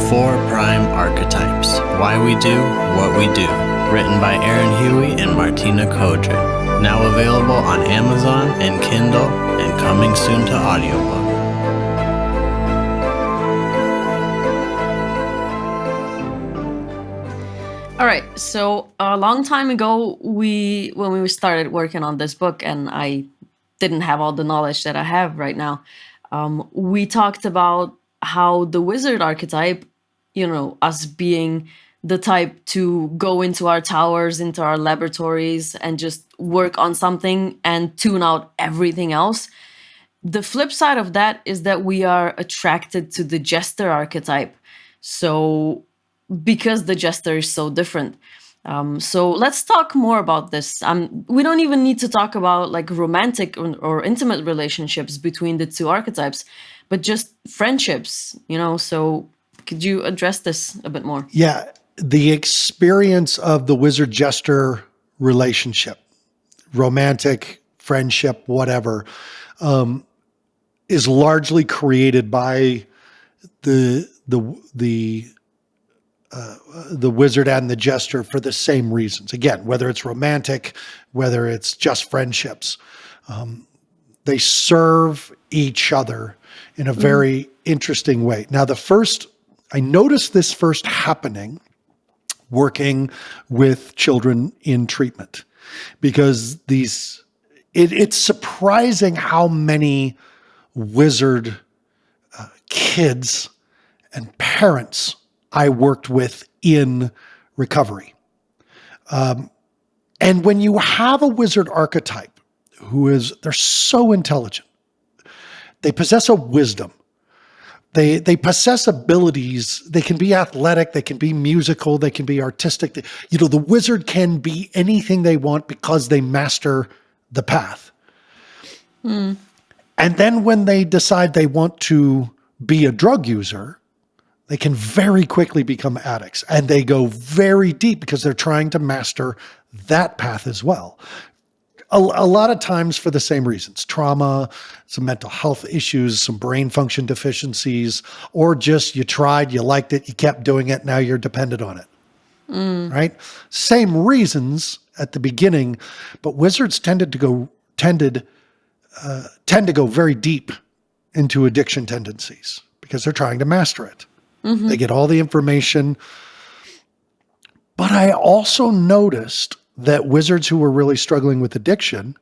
Four Prime Archetypes, Why We Do What We Do, written by Aaron Huey and Martina Kodrin. Now available on Amazon and Kindle and coming soon to audiobook. All right, so a long time ago, when we started working on this book, and I didn't have all the knowledge that I have right now, we talked about how the wizard archetype, us being the type to go into our towers, into our laboratories, and just work on something and tune out everything else. The flip side of that is that we are attracted to the jester archetype. So because the jester is so different. So let's talk more about this. We don't even need to talk about like romantic or intimate relationships between the two archetypes, but just friendships, so could you address this a bit more? Yeah, the experience of the wizard jester relationship, romantic, friendship, whatever, is largely created by the wizard and the jester for the same reasons. Again, whether it's romantic, whether it's just friendships, they serve each other in a very interesting way. Now, I noticed this first happening working with children in treatment, because it's surprising how many wizard kids and parents I worked with in recovery. And when you have a wizard archetype they're so intelligent, they possess a wisdom, they possess abilities, they can be athletic, they can be musical, they can be artistic. The wizard can be anything they want because they master the path. And then when they decide they want to be a drug user, they can very quickly become addicts, and they go very deep because they're trying to master that path as well. A lot of times for the same reasons: trauma, some mental health issues, some brain function deficiencies, or just you tried, you liked it, you kept doing it, now you're dependent on it. Right? Same reasons at the beginning, but wizards tend to go very deep into addiction tendencies because they're trying to master it. They get all the information. But I also noticed that wizards who were really struggling with addiction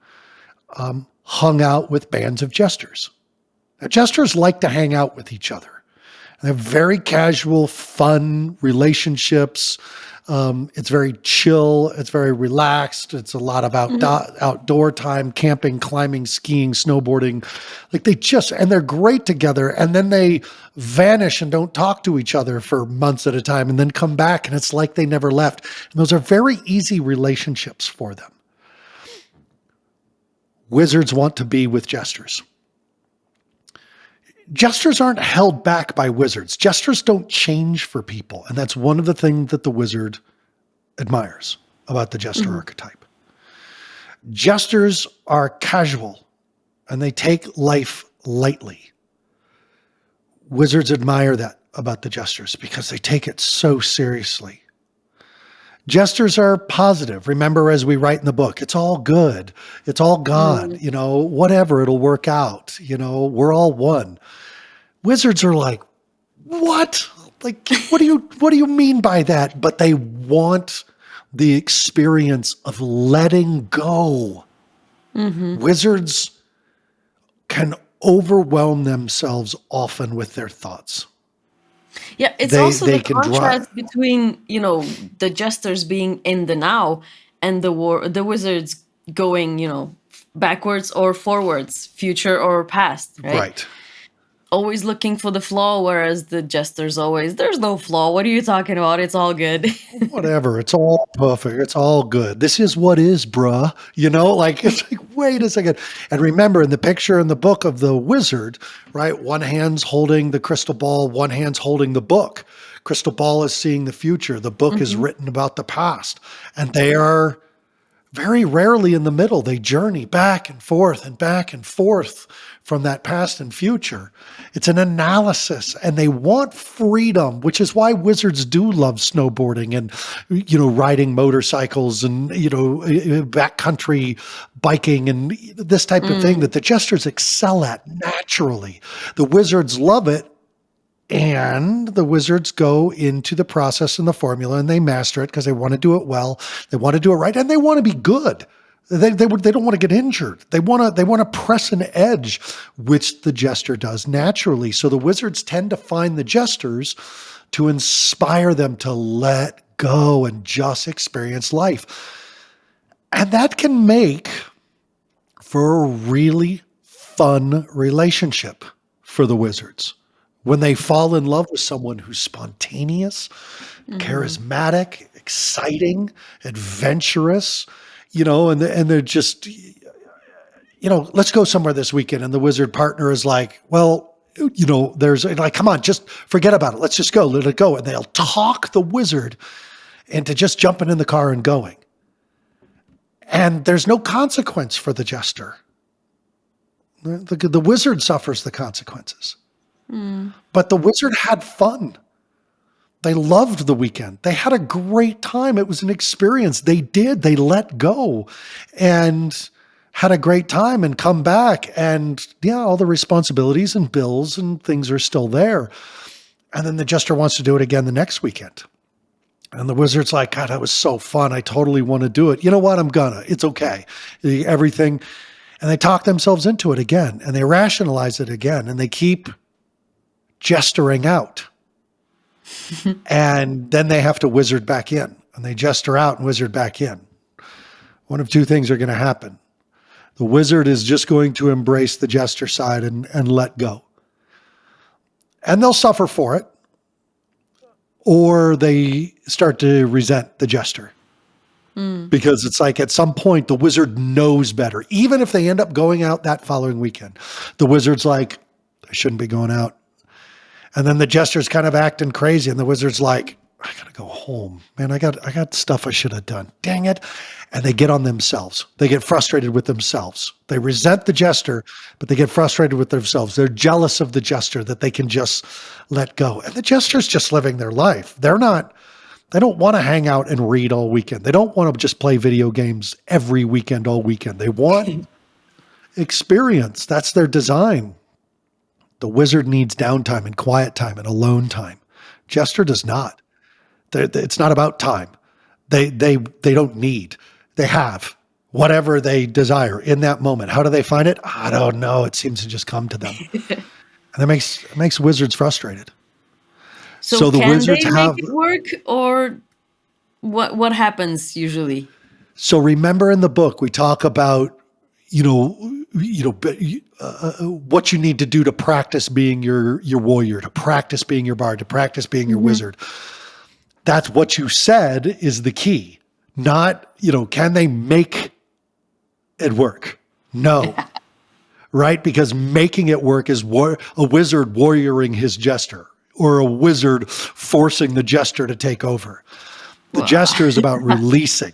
hung out with bands of jesters. Now, jesters like to hang out with each other. They have very casual, fun relationships. It's very chill. It's very relaxed. It's a lot of outdoor time, camping, climbing, skiing, snowboarding. And they're great together. And then they vanish and don't talk to each other for months at a time, and then come back, and it's like they never left. And those are very easy relationships for them. Wizards want to be with jesters. Jesters aren't held back by wizards. Jesters don't change for people. And that's one of the things that the wizard admires about the jester archetype. Jesters are casual, and they take life lightly. Wizards admire that about the jesters because they take it so seriously. Jesters are positive. Remember, as we write in the book, it's all good. It's all God. Whatever, it'll work out. We're all one. Wizards are like, what? Like, what do you mean by that? But they want the experience of letting go. Wizards can overwhelm themselves often with their thoughts. Yeah, it's also the contrast between, the jesters being in the now and the wizards going, backwards or forwards, future or past, right? Right. Always looking for the flaw, whereas the jester's always, there's no flaw. What are you talking about? It's all good. Whatever. It's all perfect. It's all good. This is what is, bruh. It's like, wait a second. And remember, in the picture in the book of the wizard, right, one hand's holding the crystal ball, one hand's holding the book. Crystal ball is seeing the future. The book is written about the past. And they are Very rarely in the middle. They journey back and forth from that past and future. It's an analysis, and they want freedom, which is why wizards do love snowboarding and, riding motorcycles and, backcountry biking and this type of thing that the jesters excel at naturally. The wizards love it. And the wizards go into the process and the formula, and they master it because they want to do it well. They want to do it right, and they want to be good. They don't want to get injured. They want to press an edge, which the jester does naturally. So the wizards tend to find the jesters to inspire them to let go and just experience life. And that can make for a really fun relationship for the wizards. When they fall in love with someone who's spontaneous, charismatic, exciting, adventurous, and they're just, let's go somewhere this weekend. And the wizard partner is like, well, there's like, come on, just forget about it. Let's just go, let it go. And they'll talk the wizard into just jumping in the car and going. And there's no consequence for the jester. The wizard suffers the consequences. But the wizard had fun. They loved the weekend. They had a great time. It was an experience. They let go and had a great time and come back. And all the responsibilities and bills and things are still there. And then the jester wants to do it again the next weekend. And the wizard's like, God, that was so fun. I totally want to do it. You know what? I'm gonna. It's okay. Everything. And they talk themselves into it again. And they rationalize it again. And they keep jestering out. And then they have to wizard back in, and they jester out and wizard back in. One of two things are going to happen. The wizard is just going to embrace the jester side and let go. And they'll suffer for it, or they start to resent the jester. Because it's like at some point the wizard knows better. Even if they end up going out that following weekend, the wizard's like, I shouldn't be going out. And then the jester's kind of acting crazy, and the wizard's like, I gotta go home. Man, I got stuff I should have done. Dang it. And they get on themselves. They get frustrated with themselves. They resent the jester, but they get frustrated with themselves. They're jealous of the jester that they can just let go. And the jester's just living their life. They don't want to hang out and read all weekend. They don't want to just play video games every weekend, all weekend. They want experience. That's their design. The wizard needs downtime and quiet time and alone time. Jester does not. It's not about time. They don't need. They have whatever they desire in that moment. How do they find it? I don't know. It seems to just come to them. And that makes wizards frustrated. So the can wizards they make it work, or what happens usually? So remember in the book we talk about what you need to do to practice being your warrior, to practice being your bard, to practice being your wizard. That's what you said is the key. Not, can they make it work? No. Right? Because making it work is a wizard warrioring his jester, or a wizard forcing the jester to take over. The jester is about releasing.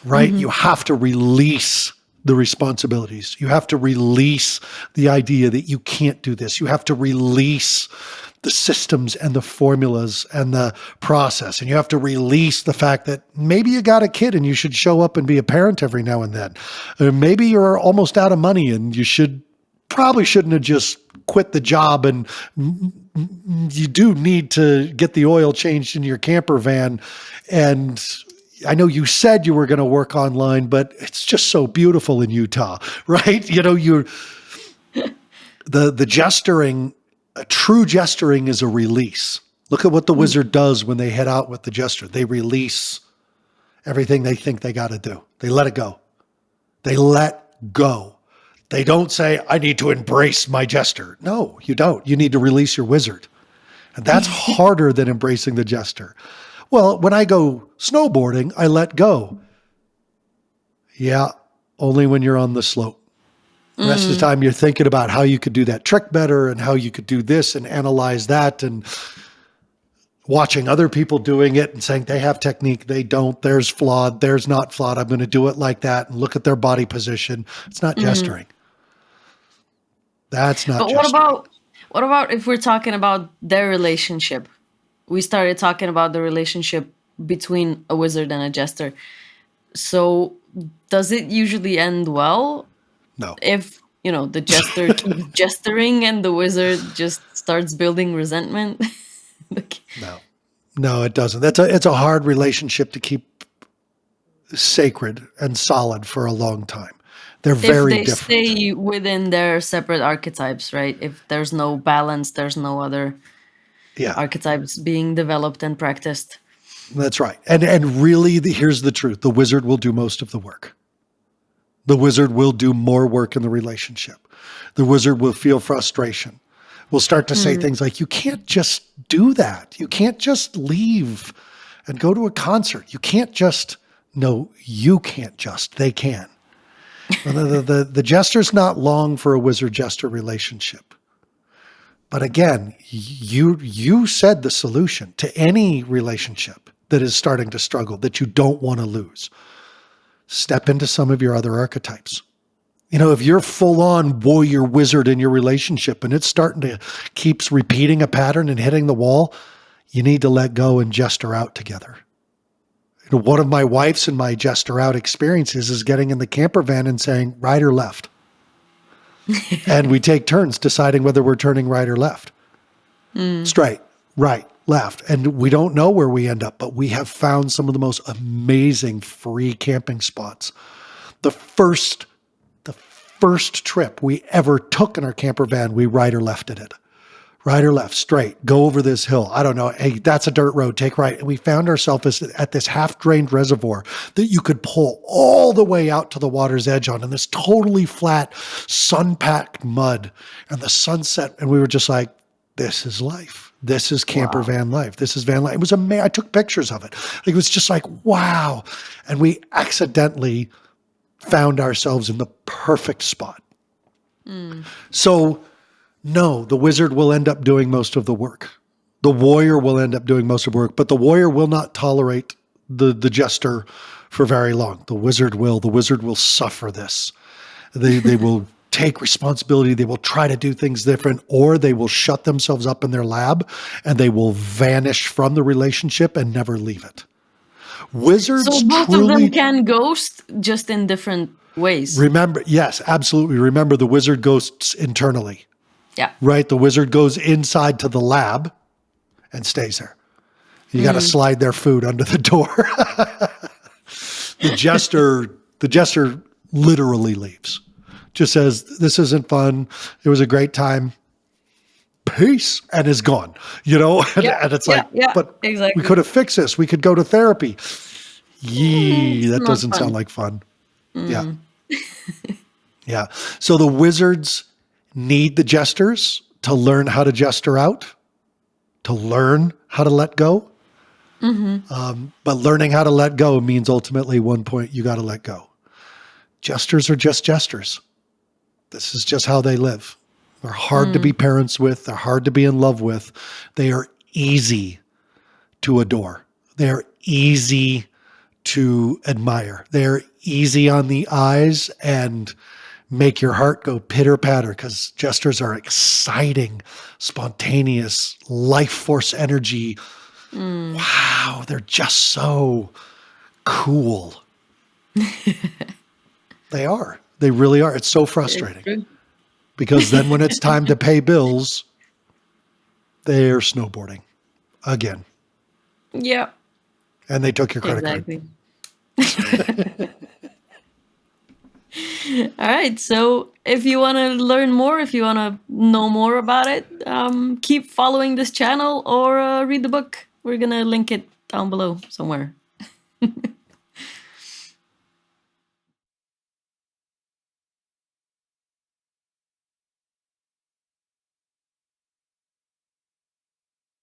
Right? You have to release the responsibilities. You have to release the idea that you can't do this. You have to release the systems and the formulas and the process. And you have to release the fact that maybe you got a kid and you should show up and be a parent every now and then. Or maybe you're almost out of money and you probably shouldn't have just quit the job, and you do need to get the oil changed in your camper van. And I know you said you were going to work online, but it's just so beautiful in Utah, right? The gesturing, a true gesturing is a release. Look at what the wizard does when they head out with the jester. They release everything they think they got to do. They let it go. They let go. They don't say, I need to embrace my jester. No, you don't. You need to release your wizard. And that's harder than embracing the jester. Well, when I go snowboarding, I let go. Yeah, only when you're on the slope. The rest of the time, you're thinking about how you could do that trick better and how you could do this and analyze that. And watching other people doing it and saying they have technique, they don't, there's flawed, there's not flawed, I'm going to do it like that, and look at their body position. It's not gesturing. That's not But gesturing. what about if we're talking about their relationship? We started talking about the relationship between a wizard and a jester. So does it usually end well No. if, the jester keeps gesturing and the wizard just starts building resentment? No, it doesn't. It's a hard relationship to keep sacred and solid for a long time. They're very if they different. stay within their separate archetypes, right? If there's no balance, there's no other archetypes being developed and practiced. That's right. And really, here's the truth. The wizard will do most of the work. The wizard will do more work in the relationship. The wizard will feel frustration. We'll start to say things like, you can't just do that. You can't just leave and go to a concert. You can't just, no, you can't just, they can. The jester's not long for a wizard-jester relationship. But again, you said the solution to any relationship that is starting to struggle, that you don't want to lose. Step into some of your other archetypes. If you're full-on warrior wizard in your relationship and it's starting to keeps repeating a pattern and hitting the wall, you need to let go and jester out together. One of my wife's and my jester out experiences is getting in the camper van and saying, right or left? And we take turns deciding whether we're turning right or left. Straight, right, left. And we don't know where we end up, but we have found some of the most amazing free camping spots. The first trip we ever took in our camper van, we right or lefted it. Right or left, straight, go over this hill. I don't know. Hey, that's a dirt road, take right. And we found ourselves at this half-drained reservoir that you could pull all the way out to the water's edge on, and this totally flat, sun-packed mud and the sunset. And we were just like, this is life. This is camper van life. This is van life. It was amazing. I took pictures of it. It was just like, wow. And we accidentally found ourselves in the perfect spot. So, no, the wizard will end up doing most of the work. The warrior will end up doing most of the work, but the warrior will not tolerate the jester for very long. The wizard will. The wizard will suffer this. They will take responsibility. They will try to do things different, or they will shut themselves up in their lab and they will vanish from the relationship and never leave it. Wizards So both truly, of them can ghost, just in different ways. remember, yes, absolutely. Remember, the wizard ghosts internally. Yeah. Right? The wizard goes inside to the lab and stays there. You got to slide their food under the door. The jester literally leaves. Just says, this isn't fun. It was a great time. Peace. And is gone, and it's like, but exactly. we could have fixed this. We could go to therapy. That not doesn't fun. sound like fun. Yeah. Yeah. So the wizards need the jesters to learn how to jester out, to learn how to let go. But learning how to let go means ultimately one point you got to let go. Jesters are just jesters. This is just how they live. They're hard to be parents with. They're hard to be in love with. They are easy to adore. They're easy to admire. They're easy on the eyes and make your heart go pitter patter, because jesters are exciting, spontaneous, life force energy. Wow, they're just so cool. They are. They really are. It's so frustrating, because then when it's time to pay bills, they're snowboarding again. Yeah. And they took your credit card. All right. So if you want to learn more, if you want to know more about it, keep following this channel or read the book. We're going to link it down below somewhere.